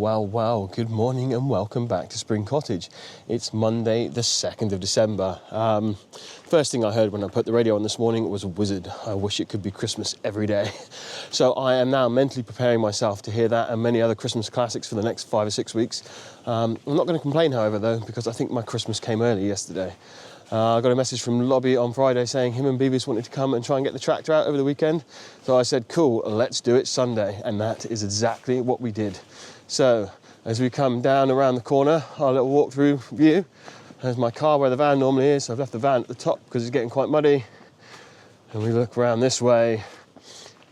Well, good morning and welcome back to Spring Cottage. It's Monday the 2nd of December. First thing I heard when I put the radio on this morning was a wizard. I wish it could be Christmas every day. So I am now mentally preparing myself to hear that and many other Christmas classics for the next 5 or 6 weeks. I'm not going to complain, however, though, because I think my Christmas came early yesterday. I got a message from Lobby on Friday saying him and Beavis wanted to come and try and get the tractor out over the weekend. So I said, cool, let's do it Sunday. And that is exactly what we did. So as we come down around the corner, our little walk-through view, there's my car where the van normally is. So I've left the van at the top because it's getting quite muddy. And we look around this way.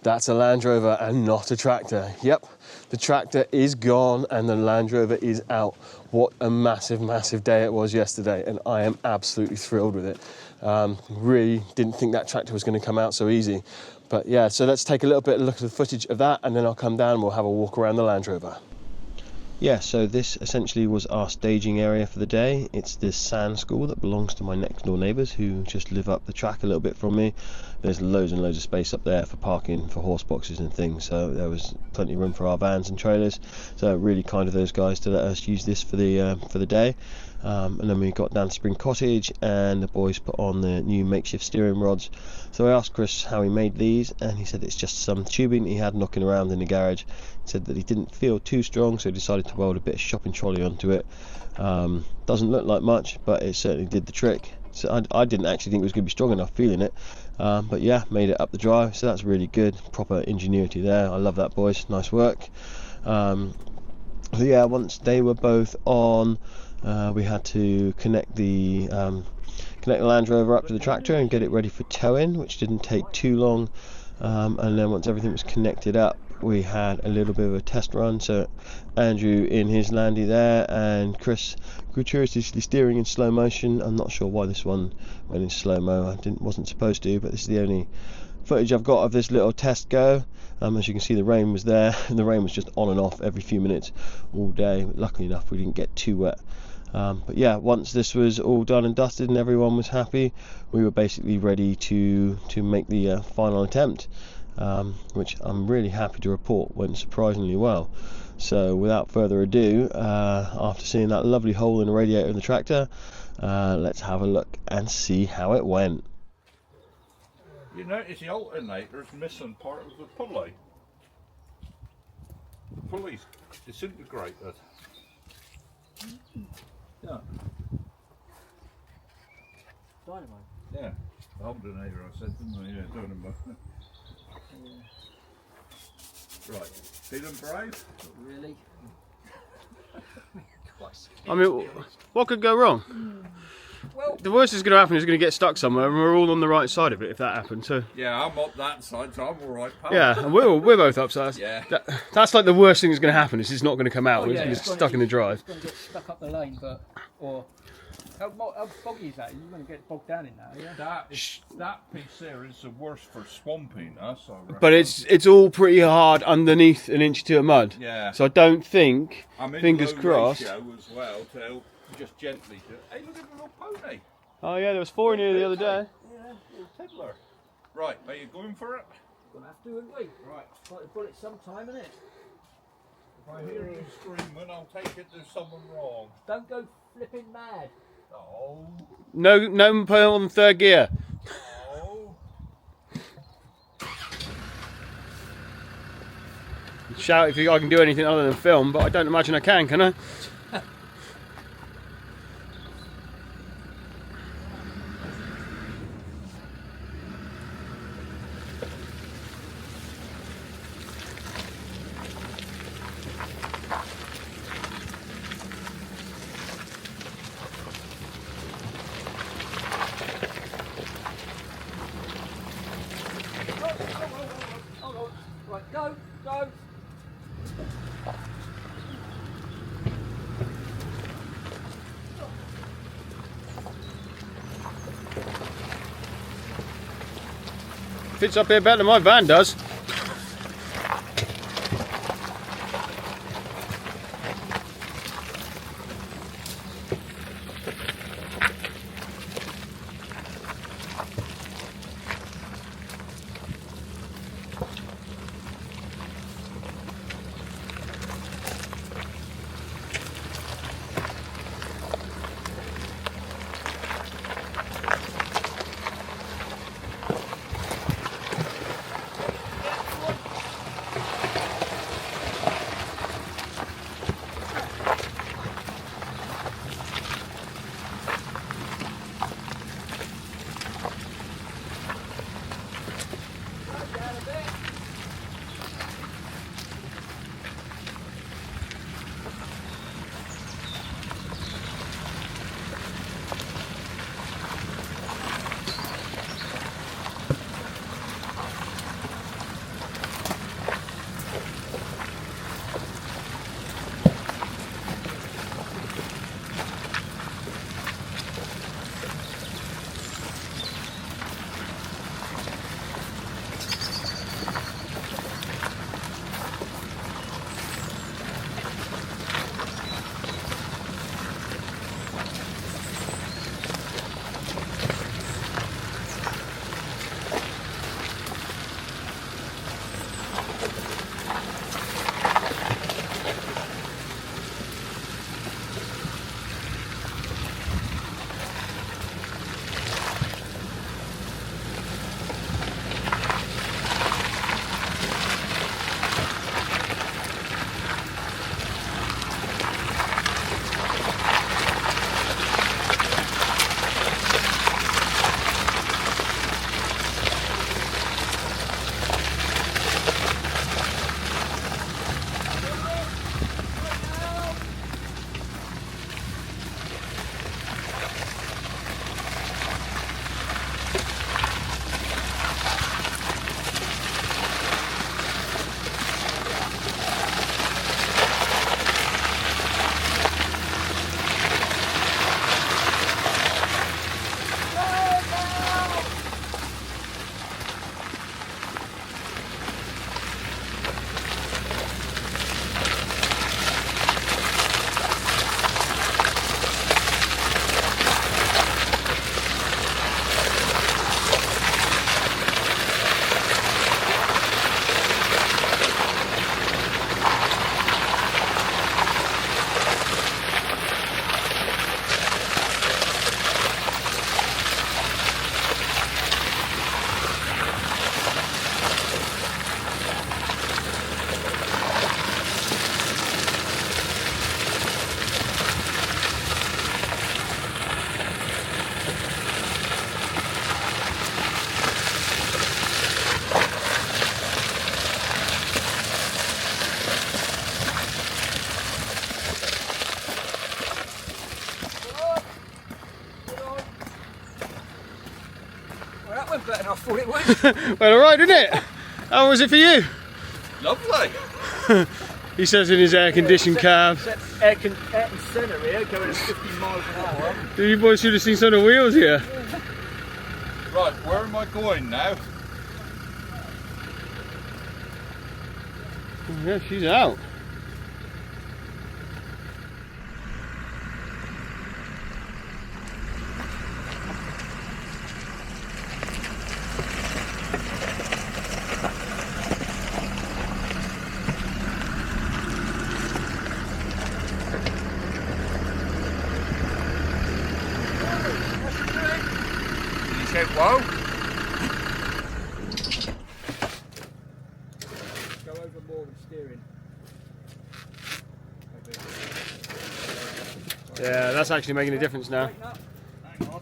That's a Landrover and not a tractor. Yep, the tractor is gone and the Landrover is out. What a massive, massive day it was yesterday, and I am absolutely thrilled with it. Really didn't think that tractor was going to come out so easy. But yeah, so let's take a little bit of a look at the footage of that, and then I'll come down and we'll have a walk around the Landrover. Yeah, so this essentially was our staging area for the day. It's this sand school that belongs to my next door neighbours who just live up the track a little bit from me. There's loads and loads of space up there for parking, for horse boxes and things, so there was plenty of room for our vans and trailers. So really kind of those guys to let us use this for the day. And then we got down to Spring Cottage and the boys put on the new makeshift steering rods. So I asked Chris how he made these, and he said it's just some tubing he had knocking around in the garage. He said that he didn't feel too strong, so he decided to weld a bit of shopping trolley onto it. Doesn't look like much, but it certainly did the trick. So I didn't actually think it was going to be strong enough feeling it, but yeah, made it up the drive, so that's really good. Proper ingenuity there. I love that, boys. Nice work. So yeah, once they were both on, we had to connect the Land Rover up to the tractor and get it ready for towing, which didn't take too long. And then once everything was connected up, we had a little bit of a test run. So Andrew in his landy there, and Chris gratuitously steering in slow motion. I'm not sure why this one went in slow-mo. Wasn't supposed to, but this is the only footage I've got of this little test go. As you can see, the rain was there, and the rain was just on and off every few minutes all day. Luckily enough, we didn't get too wet. But yeah, once this was all done and dusted and everyone was happy, we were basically ready to make the final attempt, which I'm really happy to report went surprisingly well. So without further ado, after seeing that lovely hole in the radiator of the tractor, let's have a look and see how it went. You notice the alternator's missing part of the pulley. The pulley's disintegrated. Yeah. Dynamite? Yeah. The alternator, I said, didn't I? Yeah, dynamite. Right. Feeling brave? Not really. I mean, what could go wrong? Well, The worst is going to happen is going to get stuck somewhere, and we're all on the right side of it if that happens. So Yeah, I'm up that side, so I'm alright, pal. yeah, and we're both upside. Yeah. That's like the worst thing that's going to happen is it's not going to come out. oh, It's yeah, going to it's get stuck in the drive. It's going to get stuck up the lane, but how boggy is that? You're going to get bogged down in that, yeah? That piece there is the worst for swamping us, I reckon. But it's all pretty hard underneath an inch or two of mud. Yeah. So I don't think, I'm in fingers low crossed. ratio as well to help just gently do it. Hey, look at the little pony. Oh yeah, there was 4 in here the other day. Yeah, little tiddler. Right, are you going for it? We're going to have to, wouldn't we? Right. Like to put it sometime, innit? If I hear you screaming, I'll take it there's someone wrong. Don't go flipping mad. Oh. No put on third gear. Oh. Shout if I can do anything other than film, but I don't imagine I can I? Hold on. Right, go. Fits up here better than my van does. Better than I thought it was. Well, alright, didn't it? How was it for you? Lovely. He says in his air-conditioned cab. Air centre here, going at 15 miles an hour. You boys should have seen some of the wheels here. Right, where am I going now? Yeah, she's out. Whoa. Go over more with steering. Yeah, that's actually making a difference now. Hang on.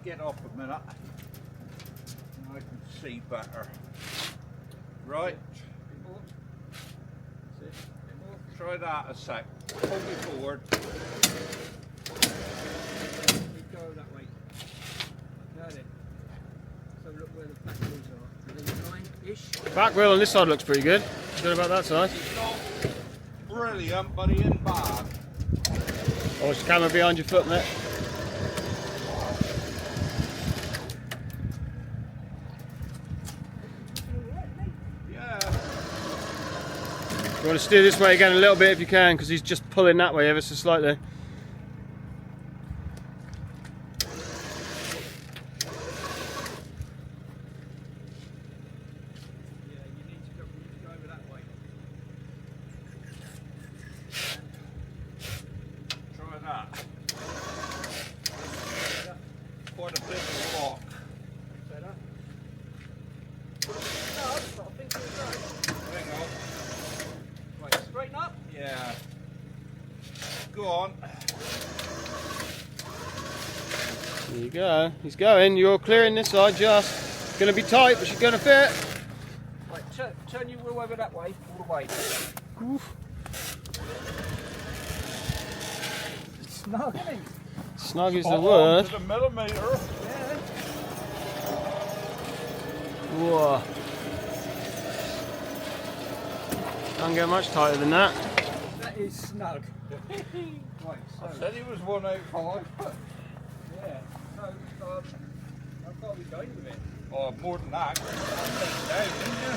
Get off a minute. I can see better. Right. Try that a sec. Pull me forward. Go that way. Got it. So look where the back wheels are. Within 9-ish. Back wheel on this side looks pretty good. Good about that side. It's not brilliant, but he ain't bad. Oh, it's the camera behind your foot, mate. Yeah. You want to steer this way again a little bit if you can, because he's just pulling that way ever so slightly. Quite a bit of rock. Hang on. Right, straighten up. Yeah. Go on. There you go. He's going. You're clearing this side just. It's going to be tight, but she's going to fit. Right, turn your wheel over that way, all the way. Oof. Snug, isn't it? Snug is the Spot on word. to the millimetre. Yeah. Whoa. Can't get much tighter than that. That is snug. Right, I so, said he was 185, but yeah. So, how far are we going with it? oh, more than that. Down, didn't you?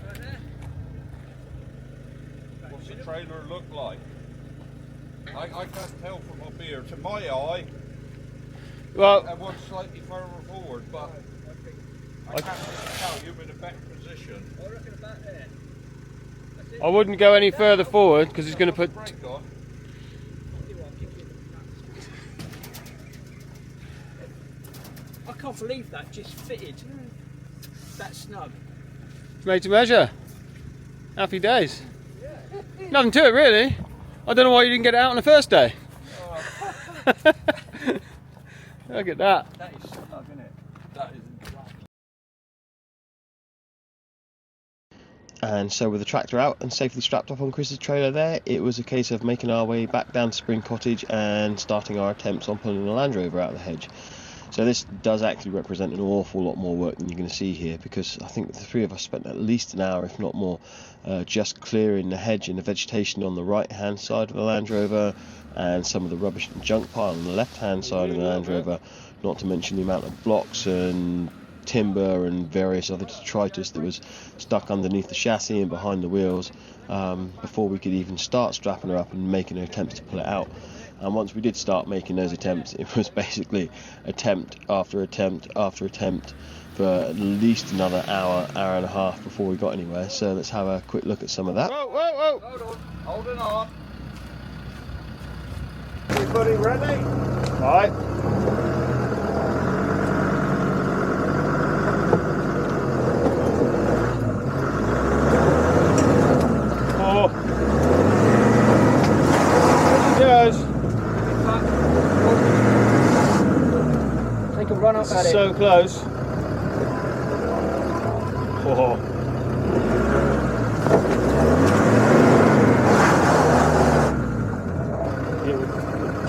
Right there? What's the trailer look like? I can't tell from up here. To my eye, Well, I was slightly further forward, but I can't really tell. You're in a better position. I reckon about there. That's it. I wouldn't go any further forward because it's going to put. Brake on. I can't believe that just fitted. That snug. It's made to measure. Happy days. Nothing to it really. I don't know why you didn't get it out on the first day. Look at that. That is snug, isn't it? That is. And so with the tractor out and safely strapped up on Chris's trailer there, it was a case of making our way back down to Spring Cottage and starting our attempts on pulling the Landrover out of the hedge. So this does actually represent an awful lot more work than you're going to see here, because I think the three of us spent at least an hour, if not more, just clearing the hedge and the vegetation on the right hand side of the Landrover and some of the rubbish and junk pile on the left hand side of the Landrover, not to mention the amount of blocks and timber and various other detritus that was stuck underneath the chassis and behind the wheels before we could even start strapping her up and making attempts to pull it out. And once we did start making those attempts, it was basically attempt after attempt after attempt for at least another hour, hour and a half before we got anywhere. So let's have a quick look at some of that. Whoa, whoa, whoa! Hold on, holding on. Everybody ready? Right. Oh. Yes. Take a run up at it. So close. Oh.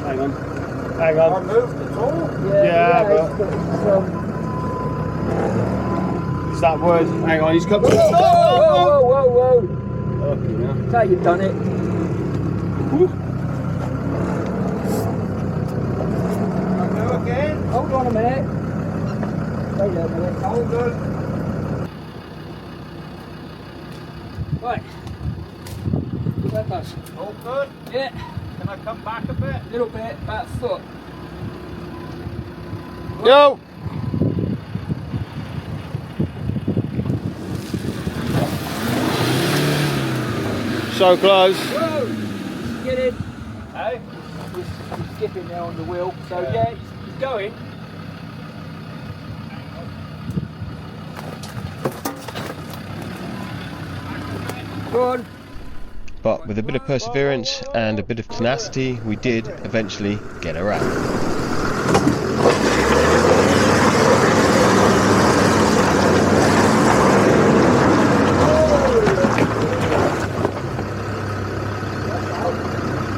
Hang on. Hang I on. moved at all? Yeah, but it's that word. Hang on, he's coming. Whoa, whoa, whoa, whoa, whoa. Okay, now. That's how you've done it. Woo. I'll go again. Hold on a minute. Wait there a minute. Hold on. Right. Give that buzz. All good. Yeah, Can I come back a bit? a little bit, about a foot. Yo! So close. Whoa! Get in. Hey? He's skipping there on the wheel. So yeah, he's going. Go on. But with a bit of perseverance and a bit of tenacity, we did eventually get her out.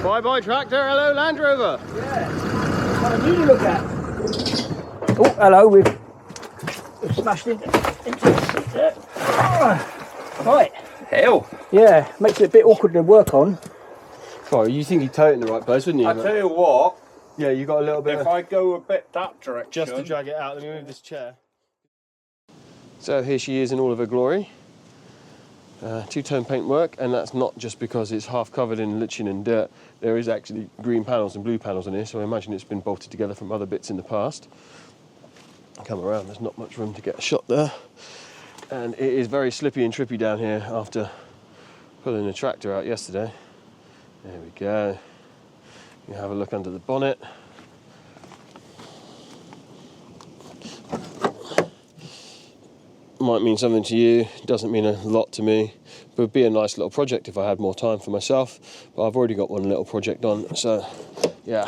Bye bye tractor, hello Land Rover. Yeah. What a new to look at. Oh, hello. We've smashed into the seat there. Right. Hell. Yeah, makes it a bit awkward to work on. Sorry, you think you'd tow it in the right place, wouldn't you? I tell you what, Yeah, you got a little bit if of... I go a bit that direction, Just to drag it out, let me move this chair. So here she is in all of her glory. Two-tone paintwork, and that's not just because it's half covered in lichen and dirt. There is actually green panels and blue panels on here, so I imagine it's been bolted together from other bits in the past. Come around, there's not much room to get a shot there. And it is very slippy and trippy down here after pulling the tractor out yesterday. There we go. You have a look under the bonnet. Might mean something to you, doesn't mean a lot to me, but it'd be a nice little project if I had more time for myself, but I've already got one little project on, so yeah,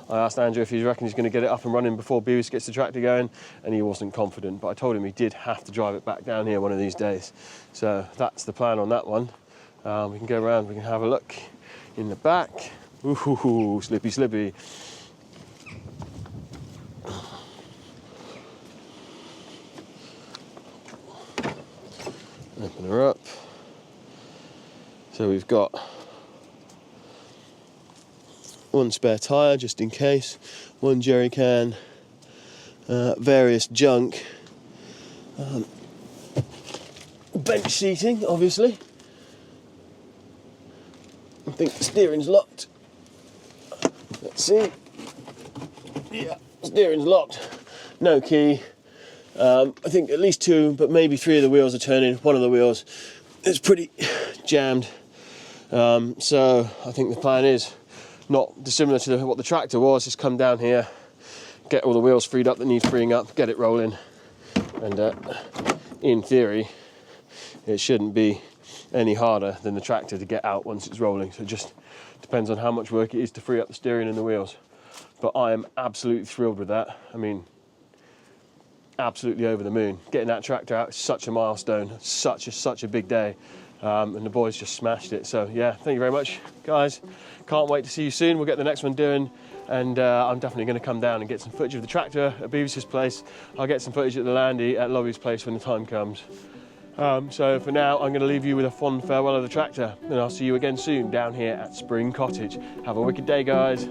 I asked Andrew if he reckons he's going to get it up and running before Beavis gets the tractor going, and he wasn't confident, but I told him he did have to drive it back down here one of these days. So that's the plan on that one. We can go around, we can have a look in the back. Ooh, slippy, slippy. Open her up. So we've got one spare tyre just in case, one jerry can, various junk, bench seating obviously. I think the steering's locked. Let's see. Yeah, steering's locked. No key. I think at least 2, but maybe 3 of the wheels are turning. One of the wheels is pretty jammed. So I think the plan is not dissimilar to what the tractor was, just come down here, get all the wheels freed up that need freeing up, get it rolling, and in theory it shouldn't be any harder than the tractor to get out once it's rolling. So it just depends on how much work it is to free up the steering and the wheels. But I am absolutely thrilled with that. I mean, absolutely over the moon. Getting that tractor out is such a milestone, such a big day. And the boys just smashed it. So yeah, thank you very much, guys. Can't wait to see you soon. We'll get the next one doing, and I'm definitely going to come down and get some footage of the tractor at Beavis's place. I'll get some footage at the Landy at Lobbie's place when the time comes. So for now, I'm going to leave you with a fond farewell of the tractor, and I'll see you again soon down here at Spring Cottage. Have a wicked day, guys.